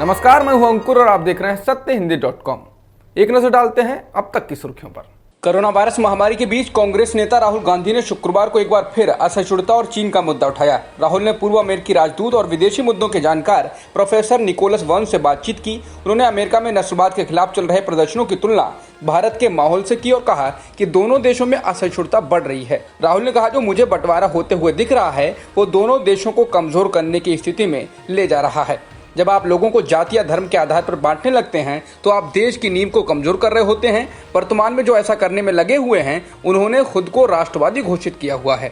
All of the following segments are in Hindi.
नमस्कार, मैं हूं अंकुर और आप देख रहे हैं सत्यहिंदी.com। एक नजर डालते हैं अब तक की सुर्खियों पर। कोरोना वायरस महामारी के बीच कांग्रेस नेता राहुल गांधी ने शुक्रवार को एक बार फिर असहिष्णुता और चीन का मुद्दा उठाया। राहुल ने पूर्व अमेरिकी राजदूत और विदेशी मुद्दों के जानकार प्रोफेसर निकोलस बर्न्स से बातचीत की। उन्होंने अमेरिका में नस्लवाद के खिलाफ चल रहे प्रदर्शनों की तुलना भारत के माहौल से की और कहा कि दोनों देशों में असहिष्णुता बढ़ रही है। राहुल ने कहा, जो मुझे बंटवारा होते हुए दिख रहा है वो दोनों देशों को कमजोर करने की स्थिति में ले जा रहा है। जब आप लोगों को जाति या धर्म के आधार पर बांटने लगते हैं तो आप देश की नींव को कमजोर कर रहे होते हैं। वर्तमान में जो ऐसा करने में लगे हुए हैं उन्होंने खुद को राष्ट्रवादी घोषित किया हुआ है।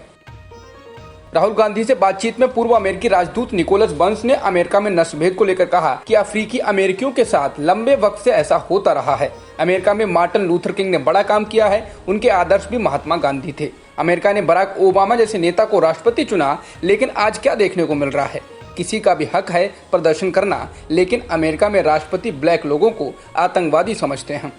राहुल गांधी से बातचीत में पूर्व अमेरिकी राजदूत निकोलस बर्न्स ने अमेरिका में नस्लभेद को लेकर कहा कि अफ्रीकी अमेरिकियों के साथ लंबे वक्त से ऐसा होता रहा है। अमेरिका में मार्टिन लूथर किंग ने बड़ा काम किया है, उनके आदर्श भी महात्मा गांधी थे। अमेरिका ने बराक ओबामा जैसे नेता को राष्ट्रपति चुना, लेकिन आज क्या देखने को मिल रहा है? किसी का भी हक है प्रदर्शन करना, लेकिन अमेरिका में राष्ट्रपति ब्लैक लोगों को आतंकवादी समझते हैं।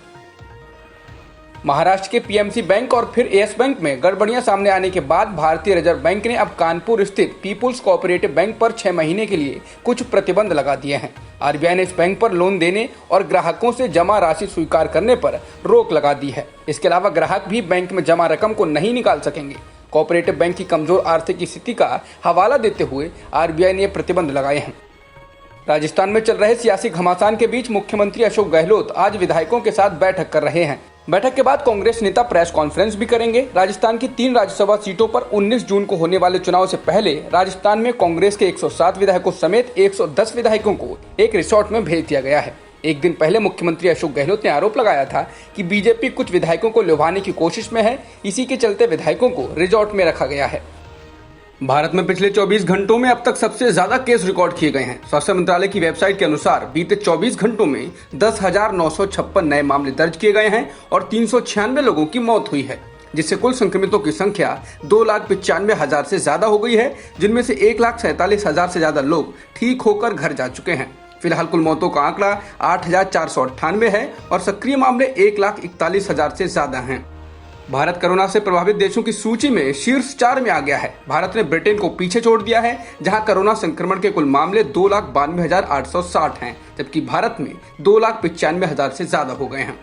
महाराष्ट्र के पीएमसी बैंक और फिर येस बैंक में गड़बड़ियां सामने आने के बाद भारतीय रिजर्व बैंक ने अब कानपुर स्थित पीपुल्स कोऑपरेटिव बैंक पर 6 महीने के लिए कुछ प्रतिबंध लगा दिए हैं। आरबीआई ने इस बैंक पर लोन देने और ग्राहकों से जमा राशि स्वीकार करने पर रोक लगा दी है। इसके अलावा ग्राहक भी बैंक में जमा रकम को नहीं निकाल सकेंगे। कोऑपरेटिव बैंक की कमजोर आर्थिक स्थिति का हवाला देते हुए आरबीआई ने प्रतिबंध लगाए हैं। राजस्थान में चल रहे सियासी घमासान के बीच मुख्यमंत्री अशोक गहलोत आज विधायकों के साथ बैठक कर रहे हैं। बैठक के बाद कांग्रेस नेता प्रेस कॉन्फ्रेंस भी करेंगे। राजस्थान की 3 राज्यसभा सीटों पर 19 जून को होने वाले चुनाव से पहले राजस्थान में कांग्रेस के 107 विधायकों समेत 110 विधायकों को एक रिसोर्ट में भेज दिया गया है। एक दिन पहले मुख्यमंत्री अशोक गहलोत ने आरोप लगाया था कि बीजेपी कुछ विधायकों को लुभाने की कोशिश में है। इसी के चलते विधायकों को रिजॉर्ट में रखा गया है। भारत में पिछले 24 घंटों में अब तक सबसे ज्यादा केस रिकॉर्ड किए गए हैं। स्वास्थ्य मंत्रालय की वेबसाइट के अनुसार बीते 24 घंटों में 10,956 नए मामले दर्ज किए गए हैं और 396 लोगों की मौत हुई है, जिससे कुल संक्रमितों की संख्या 2,95,000 से ज्यादा हो गई है, जिनमें से 1,47,000 से ज्यादा लोग ठीक होकर घर जा चुके हैं। फिलहाल कुल मौतों का आंकड़ा 8,498 है और सक्रिय मामले 1,41,000 से ज्यादा हैं। भारत कोरोना से प्रभावित देशों की सूची में शीर्ष 4 में आ गया है। भारत ने ब्रिटेन को पीछे छोड़ दिया है, जहां कोरोना संक्रमण के कुल मामले 2,92,860 हैं, जबकि भारत में 2,95,000 से ज्यादा हो गए हैं।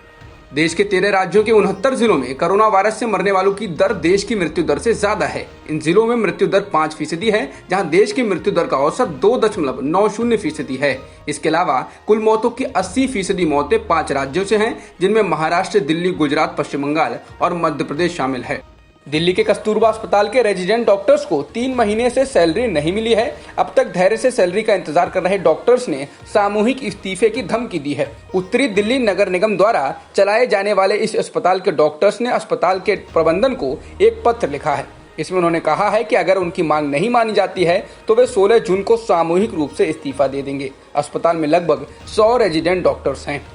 देश के 13 राज्यों के 69 जिलों में कोरोना वायरस से मरने वालों की दर देश की मृत्यु दर से ज्यादा है। इन जिलों में मृत्यु दर 5% है, जहां देश की मृत्यु दर का औसत 2.90% है। इसके अलावा कुल मौतों की 80% मौतें 5 राज्यों से हैं, जिनमें महाराष्ट्र, दिल्ली, गुजरात, पश्चिम बंगाल और मध्य प्रदेश शामिल है। दिल्ली के कस्तूरबा अस्पताल के रेजिडेंट डॉक्टर्स को 3 महीने से सैलरी नहीं मिली है। अब तक धैर्य से सैलरी का इंतजार कर रहे डॉक्टर्स ने सामूहिक इस्तीफे की धमकी दी है। उत्तरी दिल्ली नगर निगम द्वारा चलाए जाने वाले इस अस्पताल के डॉक्टर्स ने अस्पताल के प्रबंधन को एक पत्र लिखा है। इसमें उन्होंने कहा है कि अगर उनकी मांग नहीं मानी जाती है तो वे 16 जून को सामूहिक रूप से इस्तीफा दे देंगे। अस्पताल में लगभग 100 रेजिडेंट डॉक्टर्स हैं।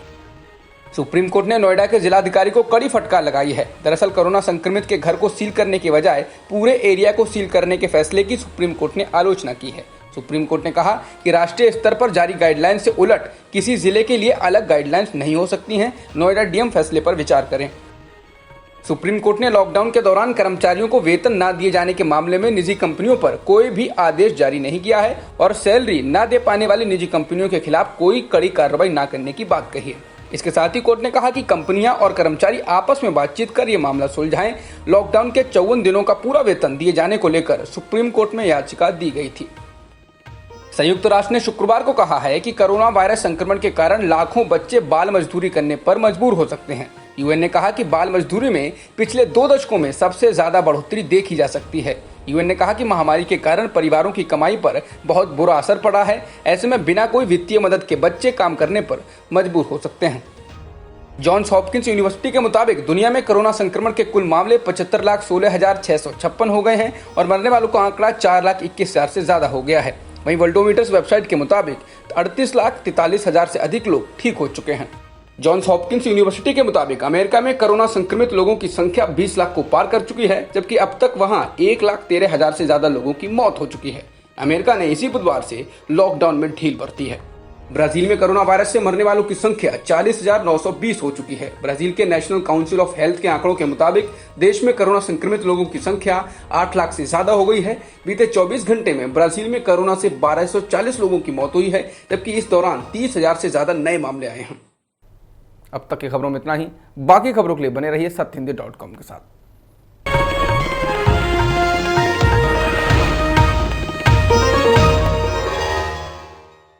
सुप्रीम कोर्ट ने नोएडा के जिलाधिकारी को कड़ी फटकार लगाई है। दरअसल कोरोना संक्रमित के घर को सील करने के बजाय पूरे एरिया को सील करने के फैसले की सुप्रीम कोर्ट ने आलोचना की है। सुप्रीम कोर्ट ने कहा कि राष्ट्रीय स्तर पर जारी गाइडलाइंस से उलट किसी जिले के लिए अलग गाइडलाइंस नहीं हो सकती हैं। नोएडा डीएम फैसले पर विचार करें। सुप्रीम कोर्ट ने लॉकडाउन के दौरान कर्मचारियों को वेतन न दिए जाने के मामले में निजी कंपनियों पर कोई भी आदेश जारी नहीं किया है और सैलरी न दे पाने वाली निजी कंपनियों के खिलाफ कोई कड़ी कार्रवाई न करने की बात कही है। इसके साथ ही कोर्ट ने कहा कि कंपनियां और कर्मचारी आपस में बातचीत कर ये मामला सुलझाएं। लॉकडाउन के 54 दिनों का पूरा वेतन दिए जाने को लेकर सुप्रीम कोर्ट में याचिका दी गई थी। संयुक्त राष्ट्र ने शुक्रवार को कहा है कि कोरोना वायरस संक्रमण के कारण लाखों बच्चे बाल मजदूरी करने पर मजबूर हो सकते हैं। यूएन ने कहा कि बाल मजदूरी में पिछले 2 दशकों में सबसे ज्यादा बढ़ोतरी देखी जा सकती है। यूएन ने कहा कि महामारी के कारण परिवारों की कमाई पर बहुत बुरा असर पड़ा है। ऐसे में बिना कोई वित्तीय मदद के बच्चे काम करने पर मजबूर हो सकते हैं। जॉन्स हॉपकिंस यूनिवर्सिटी के मुताबिक दुनिया में कोरोना संक्रमण के कुल मामले 75,16,656 हो गए हैं और मरने वालों का आंकड़ा 4,21,000 से ज्यादा हो गया है। वहीं वर्ल्डोमीटर्स वेबसाइट के मुताबिक 38,43,000 से अधिक लोग ठीक हो चुके हैं। जॉन्स हॉपकिंस यूनिवर्सिटी के मुताबिक अमेरिका में कोरोना संक्रमित लोगों की संख्या 20 लाख को पार कर चुकी है, जबकि अब तक वहां 1,13,000 से ज्यादा लोगों की मौत हो चुकी है। अमेरिका ने इसी बुधवार से लॉकडाउन में ढील बरती है। ब्राजील में कोरोना वायरस से मरने वालों की संख्या 40,920 हो चुकी है। ब्राजील के नेशनल काउंसिल ऑफ हेल्थ के आंकड़ों के मुताबिक देश में कोरोना संक्रमित लोगों की संख्या 8 लाख से ज्यादा हो गई है। बीते 24 घंटे में ब्राजील में कोरोना से 1240 लोगों की मौत हुई है, जबकि इस दौरान 30,000 से ज्यादा नए मामले आए हैं। अब तक की खबरों में इतना ही। बाकी खबरों के लिए बने रहिए सत्यहिंदी.com के साथ।